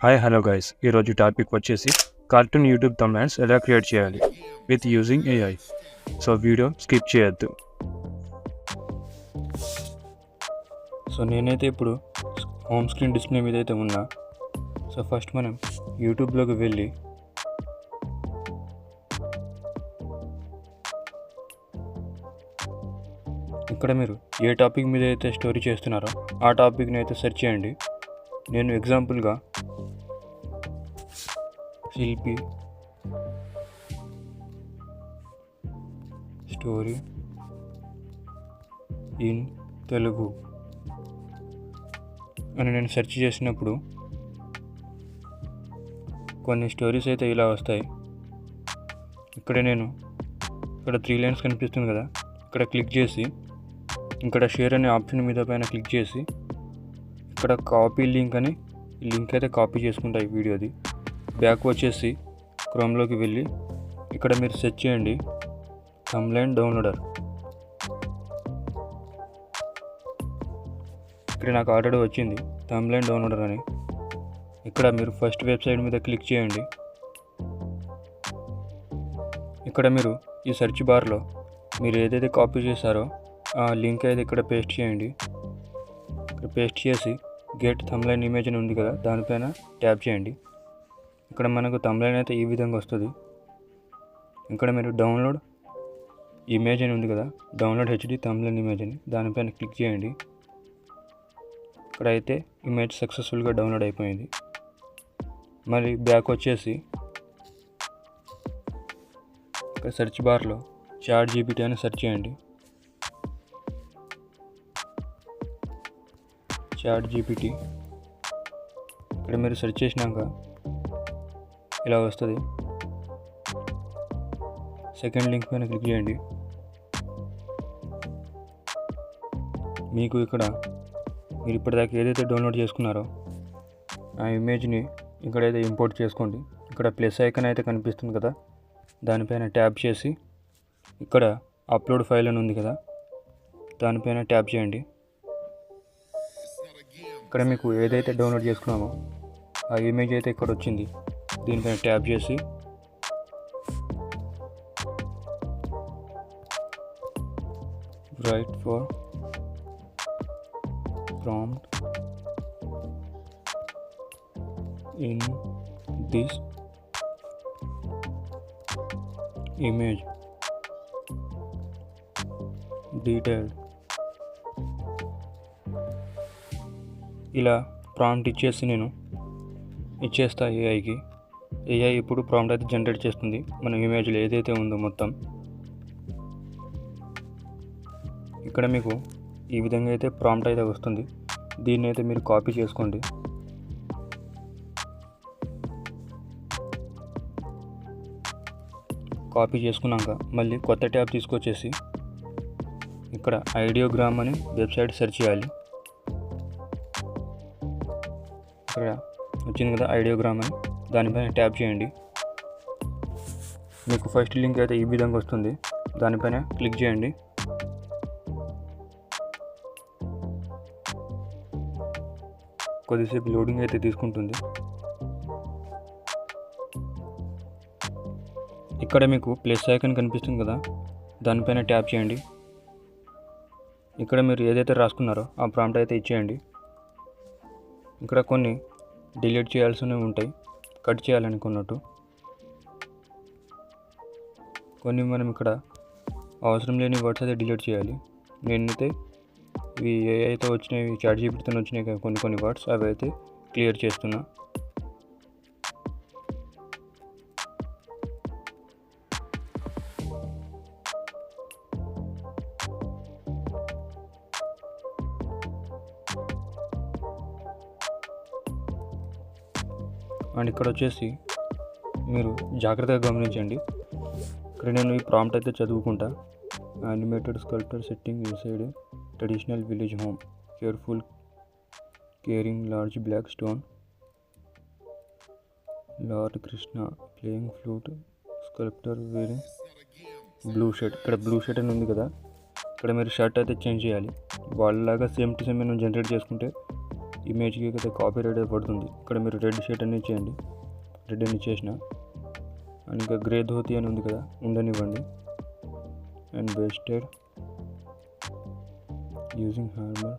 Hi hello guys, ఈరోజు topic వచ్చేసి cartoon YouTube thumbnails ఎలా క్రియేట్ చేయాలి with using AI. So video skip చేయొద్దు. సో నేనైతే ఇప్పుడు హోమ్ స్క్రీన్ డిస్ప్లే మీద అయితే ఉన్నా. సో ఫస్ట్ మనం యూట్యూబ్లోకి వెళ్ళి ఇక్కడ మీరు ఏ టాపిక్ మీద అయితే స్టోరీ చేస్తున్నారో ఆ టాపిక్ని అయితే సెర్చ్ చేయండి. నేను ఎగ్జాంపుల్గా శిల్పి స్టోరీ ఇన్ తెలుగు అని నేను సెర్చ్ చేసినప్పుడు కొన్ని స్టోరీస్ అయితే ఇలా వస్తాయి. ఇక్కడ 3 లైన్స్ కనిపిస్తుంది కదా, ఇక్కడ క్లిక్ చేసి ఇక్కడ షేర్ అనే ఆప్షన్ మీద పైన క్లిక్ చేసి ఇక్కడ కాపీ లింక్ అని ఈ లింక్ అయితే కాపీ చేసుకుంటా ఈ వీడియోది. బ్యాక్ వచ్చేసి క్రోమ్లోకి వెళ్ళి ఇక్కడ మీరు సెర్చ్ చేయండి థంబ్నైల్ డౌన్లోడర్. ఇక్కడ నాకు ఆల్రెడీ వచ్చింది థంబ్నైల్ డౌన్లోడర్ అని. ఇక్కడ మీరు ఫస్ట్ వెబ్సైట్ మీద క్లిక్ చేయండి. ఇక్కడ మీరు ఈ సెర్చ్ బార్లో మీరు ఏదైతే కాపీ చేశారో ఆ లింక్ అయితే ఇక్కడ పేస్ట్ చేయండి. ఇక్కడ పేస్ట్ చేసి గెట్ థంబ్నైల్ ఇమేజ్ అని ఉంది కదా, దానిపైన ట్యాప్ చేయండి. ఇక్కడ మనకు థంబ్నైల్ అయితే ఈ విధంగా వస్తుంది. ఇక్కడ మీరు డౌన్లోడ్ ఇమేజ్ అని ఉంది కదా, డౌన్లోడ్ హెచ్డి థంబ్నైల్ ఇమేజ్ అని, దానిపైన క్లిక్ చేయండి. ఇక్కడ అయితే ఇమేజ్ సక్సెస్ఫుల్గా డౌన్లోడ్ అయిపోయింది. మరి బ్యాక్ వచ్చేసి ఇక్కడ సెర్చ్ బార్లో చాట్ జీపీటీ అని సెర్చ్ చేయండి. చాట్ జీపీటీ ఇక్కడ మీరు సెర్చ్ చేసినాక ఇలా వస్తుంది. సెకండ్ లింక్ పైన క్లిక్ చేయండి. మీకు ఇక్కడ మీరు ఇప్పటిదాకా ఏదైతే డౌన్లోడ్ చేసుకున్నారో ఆ ఇమేజ్ని ఇక్కడైతే ఇంపోర్ట్ చేసుకోండి. ఇక్కడ ప్లస్ ఐకాన్ అయితే కనిపిస్తుంది కదా, దానిపైన ట్యాప్ చేసి ఇక్కడ అప్లోడ్ ఫైల్ అని ఉంది కదా, దానిపైన ట్యాప్ చేయండి. ఇక్కడ మీకు ఏదైతే డౌన్లోడ్ చేసుకున్నామో ఆ ఇమేజ్ అయితే ఇక్కడ వచ్చింది. దీనిపైన ట్యాప్ చేసి right for prompt in this image detailed ఇలా ప్రాంప్ట్ ఇచ్చేసి నేను ఇచ్చేస్తా ఏఐకి. ఏఐ ఇప్పుడు ప్రాంప్ట్ అయితే జనరేట్ చేస్తుంది మన ఇమేజ్లో ఏదైతే ఉందో మొత్తం. ఇక్కడ మీకు ఈ విధంగా అయితే ప్రాంప్ట్ అయితే వస్తుంది. దీన్ని అయితే మీరు కాపీ చేసుకోండి. కాపీ చేసుకున్నాక మళ్ళీ కొత్త ట్యాబ్ తీసుకొచ్చేసి ఇక్కడ ఐడియోగ్రామ్ అని వెబ్సైట్ సెర్చ్ చేయాలి. ఇక్కడ వచ్చింది కదా ఐడియోగ్రామ్ అని, దానిపైన ట్యాప్ చేయండి. మీకు ఫస్ట్ లింక్ అయితే ఈ విధంగా వస్తుంది, దానిపైన క్లిక్ చేయండి. కొద్దిసేపు లోడింగ్ అయితే తీసుకుంటుంది. ఇక్కడ మీకు ప్లస్ ఐకాన్ కనిపిస్తుంది కదా, దానిపైన ట్యాప్ చేయండి. ఇక్కడ మీరు ఏదైతే రాసుకున్నారో ఆ ప్రాంప్ట్ అయితే ఇచ్చేయండి. ఇక్కడ కొన్ని డిలీట్ చేయాల్సినవి ఉంటాయి, కట్ చేయాలనుకున్నట్టు. కొన్ని మనం ఇక్కడ అవసరం లేని వర్డ్స్ అయితే డిలీట్ చేయాలి. నేనైతే ఇవి ఏ అయితే వచ్చినాయి, చాట్ జీపీటీతో వచ్చినాయి కదా కొన్ని వర్డ్స్, అవి అయితే క్లియర్ చేస్తున్నా. అండ్ ఇక్కడ వచ్చేసి మీరు జాగ్రత్తగా గమనించండి. ఇక్కడ నేను ఈ ప్రాంప్ట్ అయితే చదువుకుంటా. Animated sculptor setting inside traditional village home, careful caring large black stone, lord Krishna playing flute, sculptor wearing blue shirt. ఇక్కడ బ్లూ షర్ట్ అని ఉంది కదా, ఇక్కడ మీరు షర్ట్ అయితే చేంజ్ చేయాలి. వాళ్ళలాగా సేమ్ టు సేమ్ మనం జనరేట్ చేసుకుంటే ఇమేజ్కి అయితే కాపీ రైట్ పడుతుంది. ఇక్కడ మీరు రెడ్ షర్ట్ అని చేయండి, రెడ్ అని చేసిన. అండ్ ఇంకా గ్రే ధోతి అని ఉంది కదా, ఉండనివ్వండి. And wasted using hammer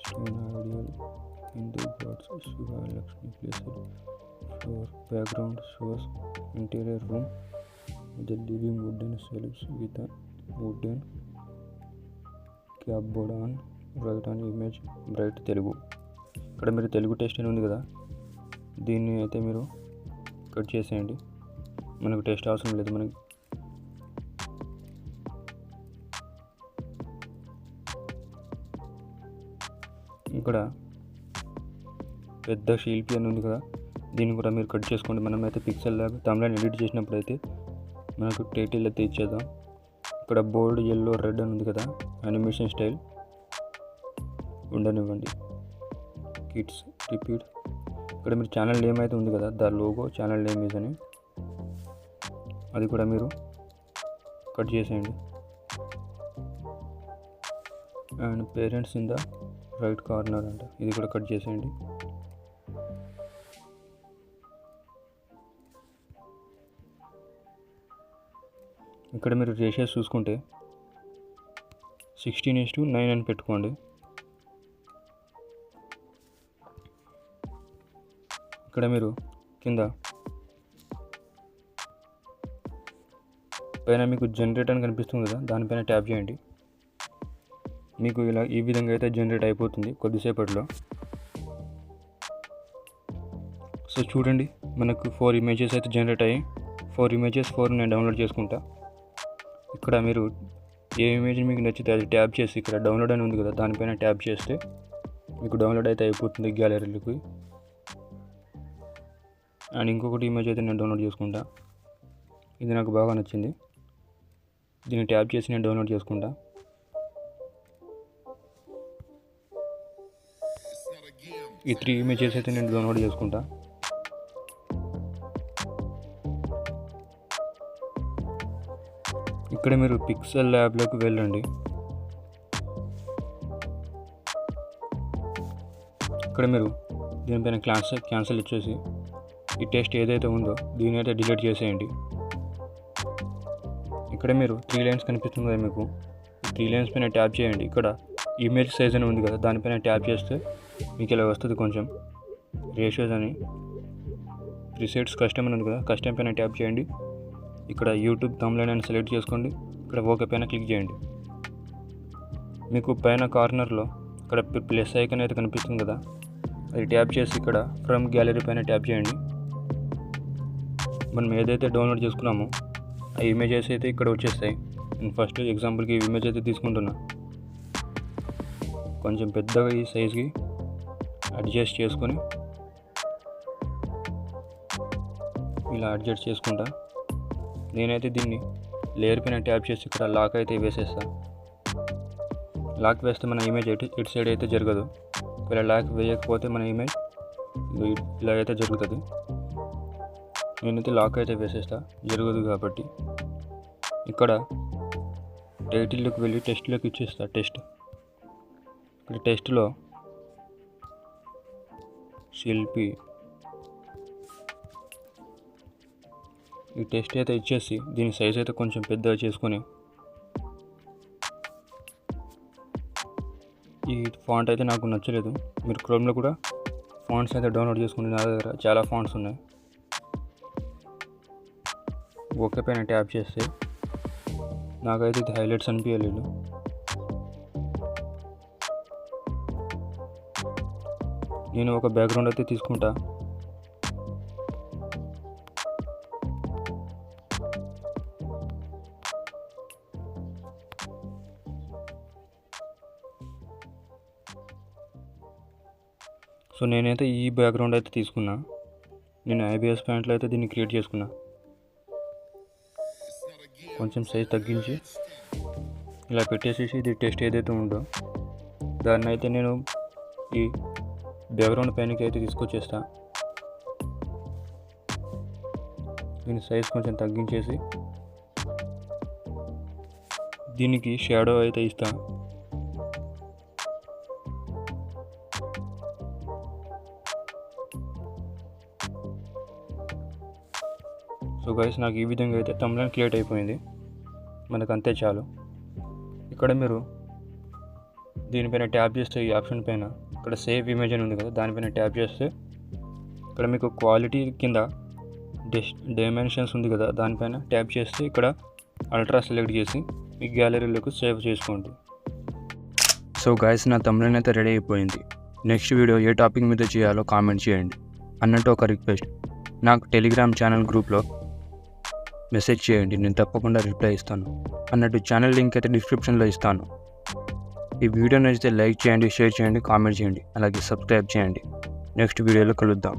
stone ideal Hindu gods Shiva Lakshmi placed floor background shows interior room the living wooden shelves with wooden cupboard on right on image bright Telugu. ఇక్కడ మీరు తెలుగు టెస్ట్ అని ఉంది కదా, దీన్ని అయితే మీరు కట్ చేసేయండి. మనకు టెస్ట్ అవసరం లేదు. మనకి ఇక్కడ పెద్ద శిల్పి అని ఉంది కదా, దీన్ని కూడా మీరు కట్ చేసుకోండి. మనమైతే పిక్సెల్ ల్యాబ్ తమిళని ఎడిట్ చేసినప్పుడు అయితే మనకు టైటిల్ అయితే ఇచ్చేద్దాం. ఇక్కడ బోల్డ్ ఎల్లో రెడ్ అని ఉంది కదా, యానిమేషన్ స్టైల్ ఉండనివ్వండి. Kids repeat. ఇక్కడ మీరు ఛానల్ నేమ్ అయితే ఉంది కదా, the logo channel name is అని, అది కూడా మీరు కట్ చేసేయండి. And parents in the right corner అంట, ఇది కూడా కట్ చేసేయండి. ఇక్కడ మీరు రేషియోస్ చూసుకుంటే 16:9 అని పెట్టుకోండి. ఇక్కడ మీరు కింద పైన మీకు జనరేట్ అని కనిపిస్తుంది కదా, దానిపైన ట్యాప్ చేయండి. మీకు ఇలా ఈ విధంగా అయితే జనరేట్ అయిపోతుంది కొద్దిసేపట్లో. సో చూడండి, మనకు 4 ఇమేజెస్ అయితే జనరేట్ అయ్యాయి. 4 ఇమేజెస్ నేను డౌన్లోడ్ చేసుకుంటా. ఇక్కడ మీరు ఏ ఇమేజ్ మీకు నచ్చితే అది ట్యాప్ చేసి ఇక్కడ డౌన్లోడ్ అని ఉంది కదా, దానిపైన ట్యాప్ చేస్తే మీకు డౌన్లోడ్ అయితే అయిపోతుంది గ్యాలరీలోకి. అండ్ ఇంకొకటి ఇమేజ్ అయితే నేను డౌన్లోడ్ చేసుకుంటా. ఇది నాకు బాగా నచ్చింది, దీన్ని ట్యాప్ చేసి నేను డౌన్లోడ్ చేసుకుంటా. ఈ 3 ఇమేజెస్ అయితే నేను డౌన్లోడ్ చేసుకుంటా. ఇక్కడ మీరు పిక్సెల్ ల్యాబ్లోకి వెళ్ళండి. ఇక్కడ మీరు దీనిపైన క్యాన్సిల్ ఇచ్చేసి ఈ టెస్ట్ ఏదైతే ఉందో దీని అయితే డిలీట్ చేసేయండి. ఇక్కడ మీరు 3 లైన్స్ కనిపిస్తుంది కదా, మీకు 3 లైన్స్ పైన ట్యాప్ చేయండి. ఇక్కడ ఇమేజ్ సైజ్ అని ఉంది కదా, దానిపైన ట్యాప్ చేస్తే మీకు ఇలా వస్తుంది. కొంచెం రేషియోస్ అని ప్రిసెట్స్ కస్టమ్ అని ఉంది కదా, కస్టమ్ పైన ట్యాప్ చేయండి. ఇక్కడ యూట్యూబ్ తమిళన్ అని సెలెక్ట్ చేసుకోండి. ఇక్కడ ఓకే పైన క్లిక్ చేయండి. మీకు పైన కార్నర్లో ఇక్కడ ప్లస్ ఐకాన్ అయితే కనిపిస్తుంది కదా, అది ట్యాప్ చేసి ఇక్కడ ఫ్రమ్ గ్యాలరీ పైన ట్యాప్ చేయండి. మనం ఏదైతే డౌన్లోడ్ చేసుకున్నామో ఆ ఇమేజెస్ అయితే ఇక్కడ వచ్చేస్తాయి. నేను ఫస్ట్ ఎగ్జాంపుల్కి ఈ ఇమేజ్ అయితే తీసుకుంటున్నా. కొంచెం పెద్దగా ఈ సైజ్కి అడ్జస్ట్ చేసుకొని ఇలా అడ్జస్ట్ చేసుకుంటా. నేనైతే దీన్ని లేయర్ పైన ట్యాప్ చేసి ఇక్కడ లాక్ అయితే వేసేస్తా. లాక్ వేస్తే మన ఇమేజ్ ఇటు సైడ్ అయితే జరగదు. ఒకవేళ లాక్ వేయకపోతే మన ఇమేజ్ ఇలా అయితే జరుగుతుంది. నేనైతే లాక్ అయితే వేసేస్తా, జరగదు కాబట్టి. ఇక్కడ టైటిల్లోకి వెళ్ళి టెస్ట్లోకి ఇచ్చేస్తా. ఇక్కడ టెస్ట్లో శిల్పి ఈ టెస్ట్ అయితే ఇచ్చేసి దీని సైజ్ అయితే కొంచెం పెద్దగా చేసుకొని ఈ ఫాంట్ అయితే నాకు నచ్చలేదు. మీరు క్రోమ్లో కూడా ఫాంట్స్ అయితే డౌన్లోడ్ చేసుకుని, నా దగ్గర చాలా ఫాంట్స్ ఉన్నాయి. ఓకే పైన ట్యాప్ చేస్తే నాకైతే ఇది హైలైట్స్ అనిపించలేదు. నేను ఒక బ్యాక్గ్రౌండ్ అయితే తీసుకుంటా. సో నేనైతే ఈ బ్యాక్గ్రౌండ్ అయితే తీసుకున్నా. నేను ఐబిఎస్ ప్యాంట్లో అయితే దీన్ని క్రియేట్ చేసుకున్నా. కొంచెం సైజ్ తగ్గించి ఇలా పెట్టేసేసి ఇది టెస్ట్ ఏదైతే ఉందో దాన్ని అయితే నేను ఈ బ్యాక్గ్రౌండ్ పైనకి అయితే తీసుకొచ్చేస్తా. దీని సైజ్ కొంచెం తగ్గించేసి దీనికి షాడో అయితే ఇస్తా. సో గైస్ నాకు ఈ విధంగా అయితే థంబ్నెయిల్ క్రియేట్ అయిపోయింది. మనకు అంతే చాలు. ఇక్కడ మీరు దీనిపైన ట్యాప్ చేస్తే ఈ ఆప్షన్ పైన ఇక్కడ సేవ్ ఇమేజ్ అని ఉంది కదా, దానిపైన ట్యాప్ చేస్తే ఇక్కడ మీకు క్వాలిటీ కింద డైమెన్షన్స్ ఉంది కదా, దానిపైన ట్యాప్ చేస్తే ఇక్కడ అల్ట్రా సెలెక్ట్ చేసి మీ గ్యాలరీలోకి సేవ్ చేసుకోండి. సో గైస్ నా థంబ్నెయిల్ అయితే రెడీ అయిపోయింది. నెక్స్ట్ వీడియో ఏ టాపిక్ మీద చేయాలో కామెంట్ చేయండి. అన్నట్టు ఒక రిక్వెస్ట్, నాకు టెలిగ్రామ్ ఛానల్ గ్రూప్లో మెసేజ్ చేయండి, నేను తప్పకుండా రిప్లై ఇస్తాను. అన్నట్టు ఛానల్ లింక్ అయితే డిస్క్రిప్షన్లో ఇస్తాను. ఈ వీడియో నచ్చితే లైక్ చేయండి, షేర్ చేయండి, కామెంట్ చేయండి, అలాగే సబ్స్క్రైబ్ చేయండి. నెక్స్ట్ వీడియోలో కలుద్దాం.